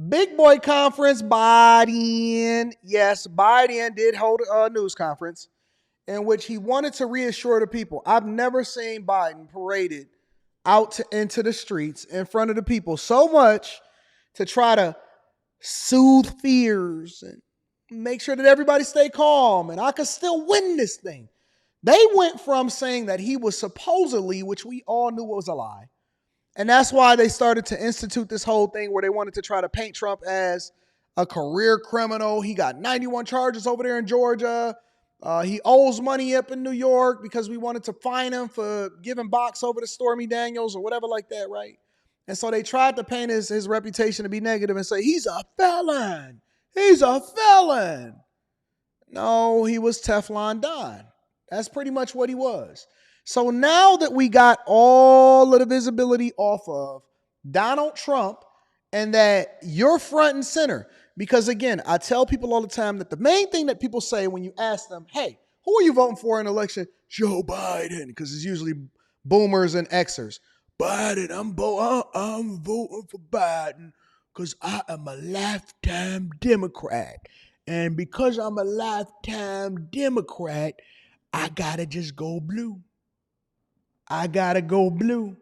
Big boy conference, Biden. Yes, Biden did hold a news conference in which he wanted to reassure the people. I've never seen Biden paraded into the streets in front of the people so much to try to soothe fears and make sure that everybody stay calm and I could still win this thing. They went from saying that he was supposedly, which we all knew was a lie, and that's why they started to institute this whole thing where they wanted to try to paint Trump as a career criminal. He got 91 charges over there in Georgia. He owes money up in New York because we wanted to fine him for giving box over to Stormy Daniels or whatever like that, right? And so they tried to paint his reputation to be negative and say, he's a felon. He's a felon. No, he was Teflon Don. That's pretty much what he was. So now that we got all of the visibility off of Donald Trump and that you're front and center, because again, I tell people all the time that the main thing that people say when you ask them, hey, who are you voting for in an election? Joe Biden, because it's usually boomers and Xers. Biden, I'm voting for Biden because I am a lifetime Democrat. And because I'm a lifetime Democrat, I gotta just go blue. I gotta go blue.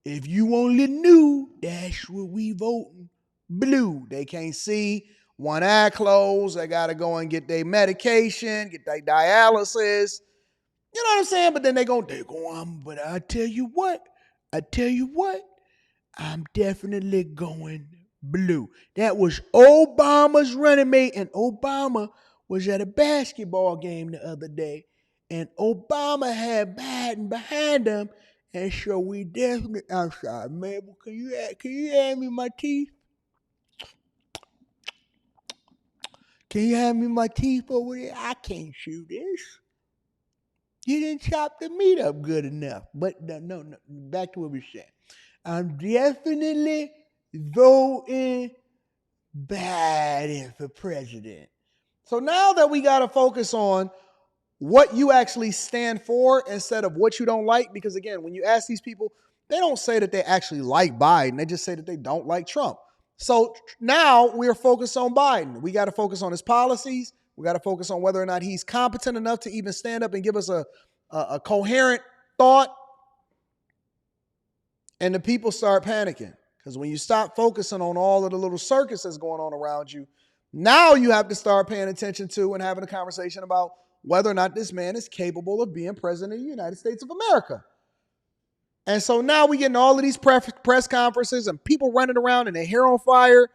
If you only knew, that's what we voting. Blue. They can't see. One eye closed. They gotta go and get their medication, get their dialysis. You know what I'm saying? But then they go, but I tell you what, I'm definitely going blue. That was Obama's running mate, and Obama was at a basketball game the other day, and Obama had Biden behind him, and so we definitely. I'm sorry, Mabel. Can you hand me my teeth? Can you hand me my teeth over there? I can't chew this. You didn't chop the meat up good enough. But no. Back to what we said. I'm definitely voting Biden for president. So now that we got to focus on what you actually stand for instead of what you don't like, because again, when you ask these people, they don't say that they actually like Biden. They just say that they don't like Trump. So now we're focused on Biden. We got to focus on his policies. We got to focus on whether or not he's competent enough to even stand up and give us a coherent thought. And the people start panicking because when you stop focusing on all of the little circus that's going on around you, now you have to start paying attention to and having a conversation about whether or not this man is capable of being president of the United States of America. And so now we getting all of these press conferences and people running around and their hair on fire.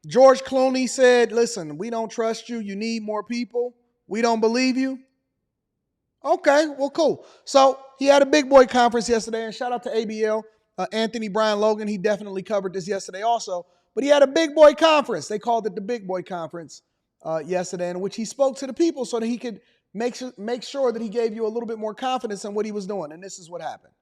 George Clooney said, listen, we don't trust you. You need more people. We don't believe you. Okay, well, cool. So he had a big boy conference yesterday, and shout out to ABL, Anthony Brian Logan. He definitely covered this yesterday also. But he had a big boy conference. They called it the Big Boy Conference yesterday, in which he spoke to the people so that he could make sure that he gave you a little bit more confidence in what he was doing. And this is what happened.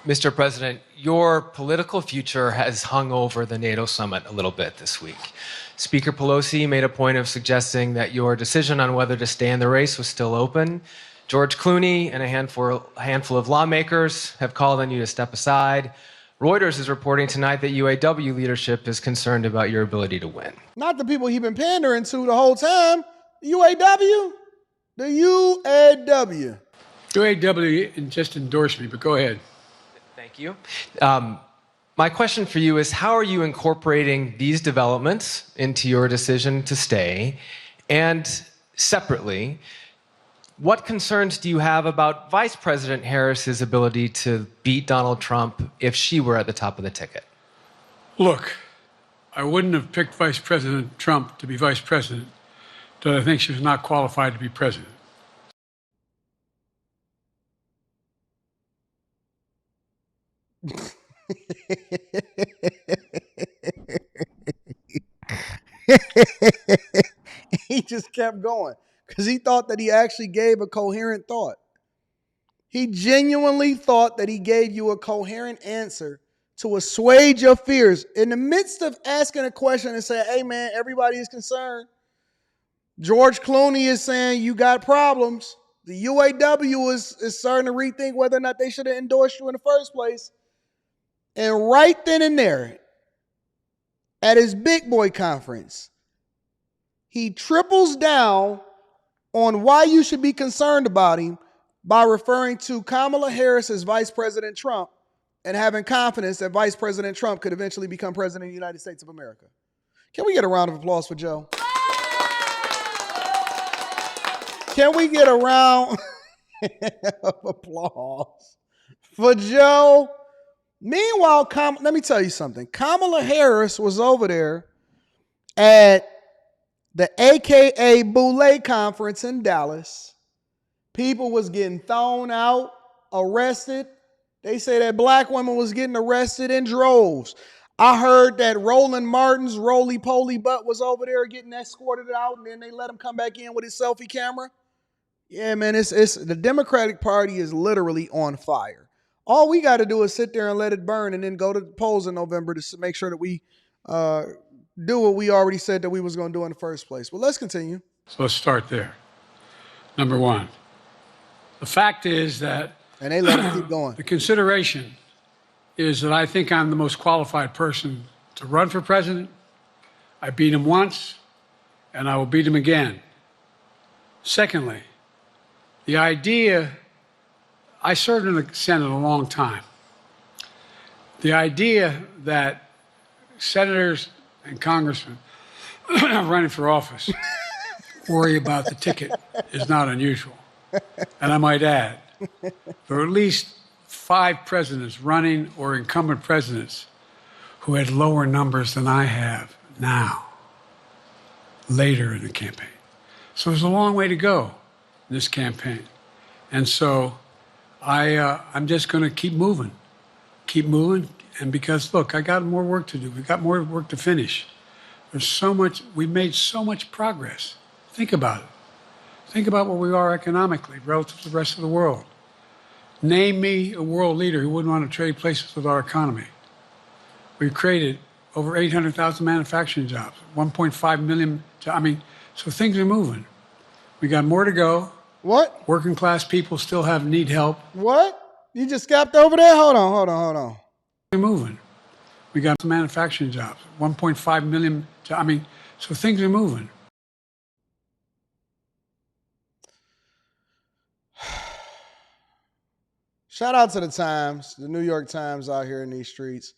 Mr. President, your political future has hung over the NATO summit a little bit this week. Speaker Pelosi made a point of suggesting that your decision on whether to stay in the race was still open. George Clooney and a handful of lawmakers have called on you to step aside. Reuters is reporting tonight that UAW leadership is concerned about your ability to win. Not the people he's been pandering to the whole time. The UAW? The UAW. UAW just endorsed me, but go ahead. Thank you. My question for you is, how are you incorporating these developments into your decision to stay? And separately, what concerns do you have about Vice President Harris's ability to beat Donald Trump if she were at the top of the ticket? Look, I wouldn't have picked Vice President Trump to be vice president, but I think she was not qualified to be president. He just kept going because he thought that he actually gave a coherent thought. He genuinely thought that he gave you a coherent answer to assuage your fears. In the midst of asking a question and saying, hey man, everybody is concerned. George Clooney is saying you got problems. The UAW is starting to rethink whether or not they should have endorsed you in the first place. And right then and there, at his big boy conference, he triples down on why you should be concerned about him by referring to Kamala Harris as Vice President Trump and having confidence that Vice President Trump could eventually become President of the United States of America. Can we get a round of applause for Joe? Can we get a round of applause for Joe? Meanwhile, let me tell you something. Kamala Harris was over there at the AKA Boule conference in Dallas. People was getting thrown out, arrested. They say that black women was getting arrested in droves. I heard that Roland Martin's roly-poly butt was over there getting escorted out, and then they let him come back in with his selfie camera. Yeah, man, it's the Democratic Party is literally on fire. All we got to do is sit there and let it burn and then go to the polls in November to make sure that we do what we already said that we was going to do in the first place. But let's continue. So let's start there. Number one, the fact is that and they let him keep going. The consideration is that I think I'm the most qualified person to run for president. I beat him once, and I will beat him again. Secondly, the idea, I served in the Senate a long time. The idea that senators and congressmen running for office worry about the ticket is not unusual. And I might add, there are at least 5 presidents running or incumbent presidents who had lower numbers than I have now, later in the campaign. So there's a long way to go in this campaign. And so I'm just going to keep moving. And because, look, I got more work to do. We've got more work to finish. There's so much, we've made so much progress. Think about it. Think about where we are economically relative to the rest of the world. Name me a world leader who wouldn't want to trade places with our economy. We've created over 800,000 manufacturing jobs, 1.5 million jobs. So things are moving. We got more to go. What? Working class people still need help. What? You just skipped over there? Hold on. They're moving. We got some manufacturing jobs, 1.5 million jobs. So things are moving. Shout out to the Times, the New York Times out here in these streets.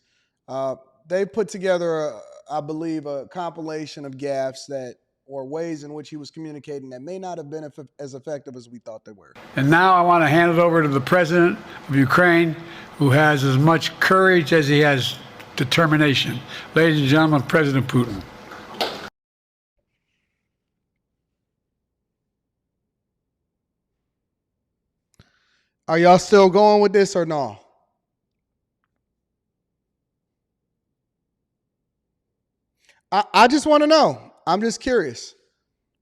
They put together, I believe, a compilation of gaffes or ways in which he was communicating that may not have been as effective as we thought they were. And now I want to hand it over to the president of Ukraine, who has as much courage as he has determination. Ladies and gentlemen, President Putin. Are y'all still going with this or no? I just want to know. I'm just curious.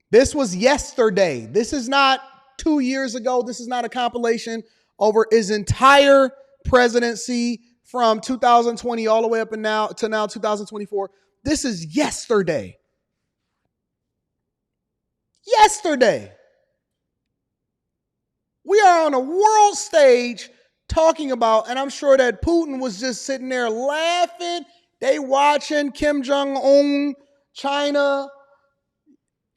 This was yesterday. This is not 2 years ago. This is not a compilation over his entire presidency from 2020 all the way up to now 2024. This is yesterday. Yesterday. We are on a world stage talking about, and I'm sure that Putin was just sitting there laughing. They watching Kim Jong-un, China,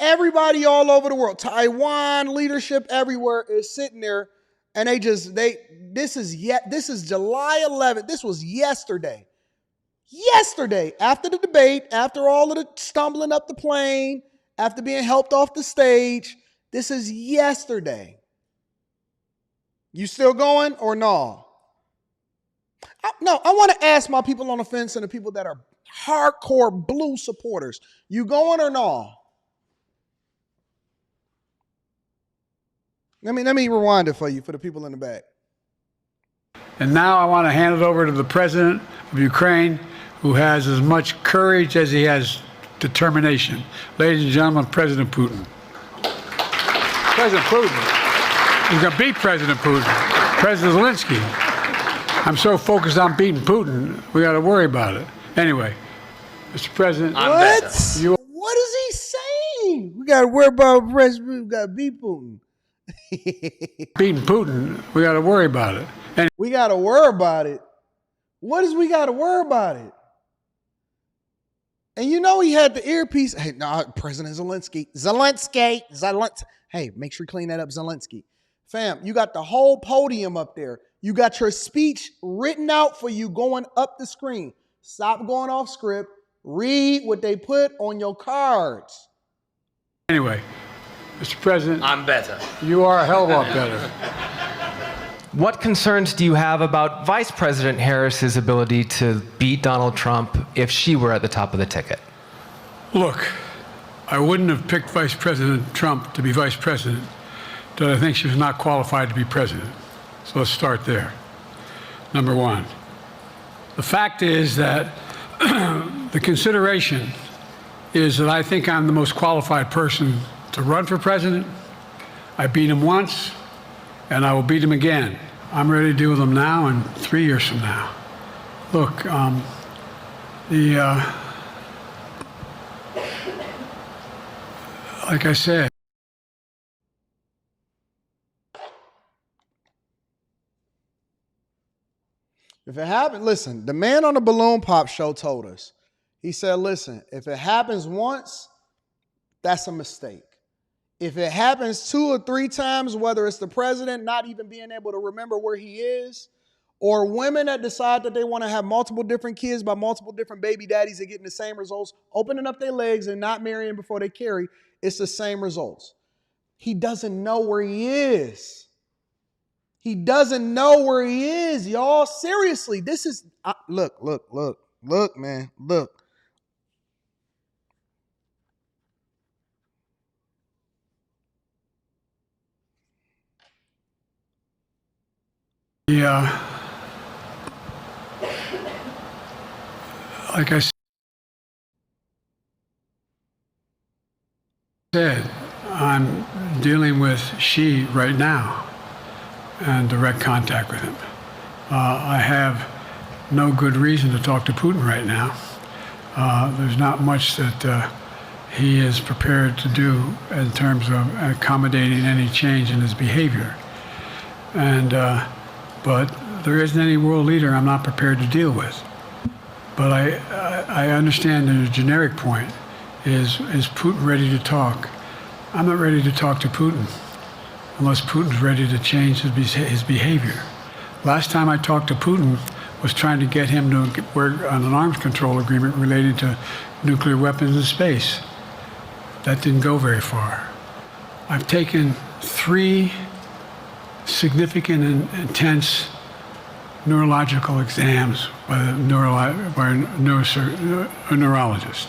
everybody all over the world, Taiwan, leadership everywhere is sitting there, and this is July 11th. This was yesterday. Yesterday, after the debate, after all of the stumbling up the plane, after being helped off the stage, this is yesterday. You still going or no? No, I want to ask my people on the fence and the people that are hardcore blue supporters. You going or no? Let me rewind it for you, for the people in the back. And now I want to hand it over to the president of Ukraine, who has as much courage as he has determination. Ladies and gentlemen, President Putin. President Putin. He's going to beat President Putin. President Zelenskyy. I'm so focused on beating Putin, we got to worry about it. Anyway, Mr. President. What is he saying? We got to worry about President. We got to beat Putin. Beating Putin, we got to worry about it. And We got to worry about it. What is we got to worry about it? And you know he had the earpiece. Hey, no, President Zelensky. Hey, make sure you clean that up, Zelensky. Fam, you got the whole podium up there. You got your speech written out for you going up the screen. Stop going off script. Read what they put on your cards. anyway, Mr. President, I'm better. you are a hell of a lot better. What concerns do you have about Vice President Harris's ability to beat Donald Trump if she were at the top of the ticket? Look, I wouldn't have picked Vice President Trump to be vice president, but I think she was not qualified to be president. So let's start there. Number one, the fact is that the consideration is that I think I'm the most qualified person to run for president. I beat him once, and I will beat him again. I'm ready to deal with him now and 3 years from now. Look, like I said, If it happened, listen, the man on the balloon pop show told us. He said, listen, if it happens once, that's a mistake. If it happens 2 or 3 times, whether it's the president not even being able to remember where he is, or women that decide that they want to have multiple different kids by multiple different baby daddies and getting the same results, opening up their legs and not marrying before they carry, it's the same results. He doesn't know where he is. He doesn't know where he is, y'all. Seriously, this is, look, man, look. Yeah, like I said, I'm dealing with Xi right now and direct contact with him. I have no good reason to talk to Putin right now. There's not much that he is prepared to do in terms of accommodating any change in his behavior. And but there isn't any world leader I'm not prepared to deal with. But I understand the generic point is Putin ready to talk? I'm not ready to talk to Putin unless Putin's ready to change his behavior. Last time I talked to Putin was trying to get him to work on an arms control agreement related to nuclear weapons in space. That didn't go very far. I've taken 3 significant and intense neurological exams by a neurologist.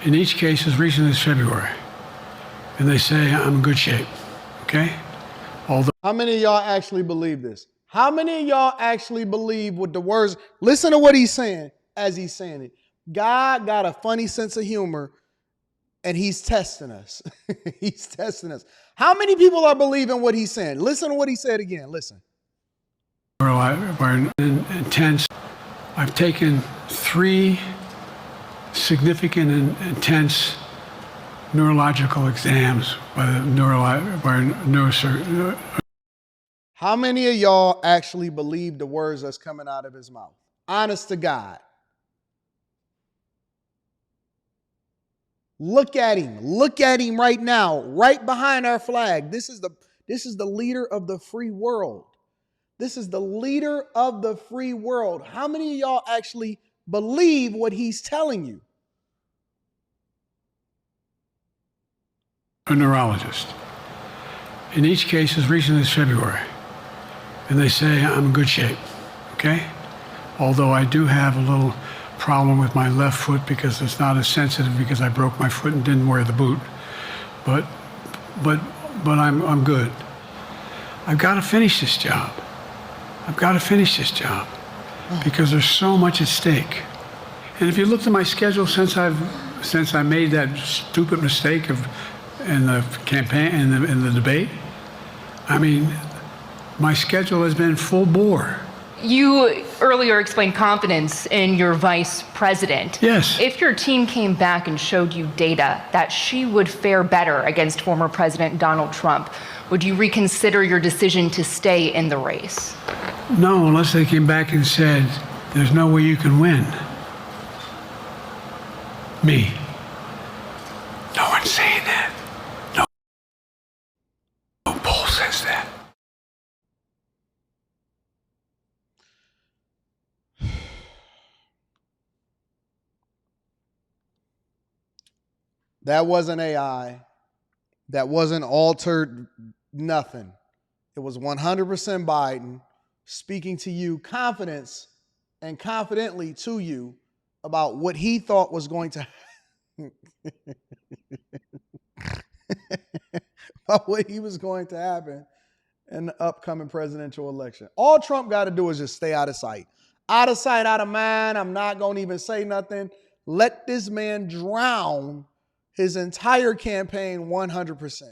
In each case, as recently as February, and they say I'm in good shape, okay? Although How many of y'all actually believe this? How many of y'all actually believe what the words, listen to what he's saying as he's saying it. God got a funny sense of humor and he's testing us. He's testing us. How many people are believing what he's saying? Listen to what he said again. Listen. intense. I've taken 3 significant and intense neurological exams by a neurosurgeon. How many of y'all actually believe the words that's coming out of his mouth? Honest to God. Look at him. Look at him right now, right behind our flag. This is the leader of the free world. This is the leader of the free world. How many of y'all actually believe what he's telling you? A neurologist. In each case, as recently as February. And they say I'm in good shape, okay? Although I do have a little problem with my left foot because it's not as sensitive because I broke my foot and didn't wear the boot. But I'm good. I've got to finish this job. I've got to finish this job because there's so much at stake. And if you looked at my schedule since I made that stupid mistake in the campaign, in the debate, I mean, my schedule has been full bore. You earlier explained confidence in your vice president. Yes. If your team came back and showed you data that she would fare better against former President Donald Trump, would you reconsider your decision to stay in the race? No, unless they came back and said, there's no way you can win. Me. No one's saying that. No poll says that. That wasn't AI. That wasn't altered nothing. It was 100% Biden speaking to you confidence and confidently to you about what he thought was going to about what he was going to happen in the upcoming presidential election. All Trump got to do is just stay out of sight. Out of sight, out of mind. I'm not going to even say nothing. Let this man drown his entire campaign 100%.